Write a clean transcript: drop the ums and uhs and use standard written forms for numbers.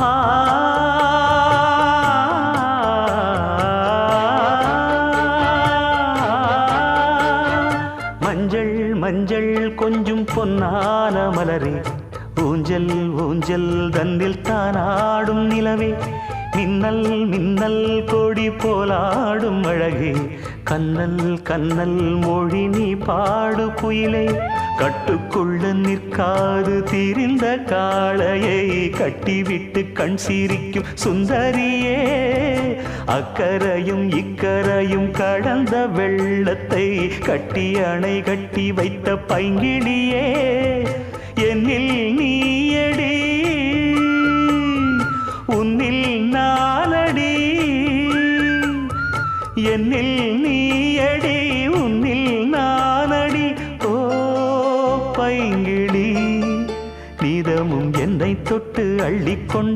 ஆ மஞ்சள் மஞ்சள் கொஞ்சம் பொன்னான மலரே, ஊஞ்சல் ஊஞ்சல் தன்னில் தானாடும் நிலவே, மின்னல் மின்னல் கொடி போலாடும் அழகே, கண்ணல் கண்ணல் மொழி நீ பாடு குயிலே, கட்டுக்குள்ள நிற்காது திரிந்த காளையை கட்டிவிட்டு கண் சிரிக்கும் சுந்தரியே, அக்கரையும் இக்கரையும் கடந்த வெள்ளத்தை கட்டி அணை கட்டி வைத்த பைங்கிளியே, என்னில் நீயடி உன்னில் நானடி, என்னில் நீயடி உன்னில் நானடி. ஓ பைங்கிளி, நீதமும் என்னை தொட்டு அள்ளிக்கொண்ட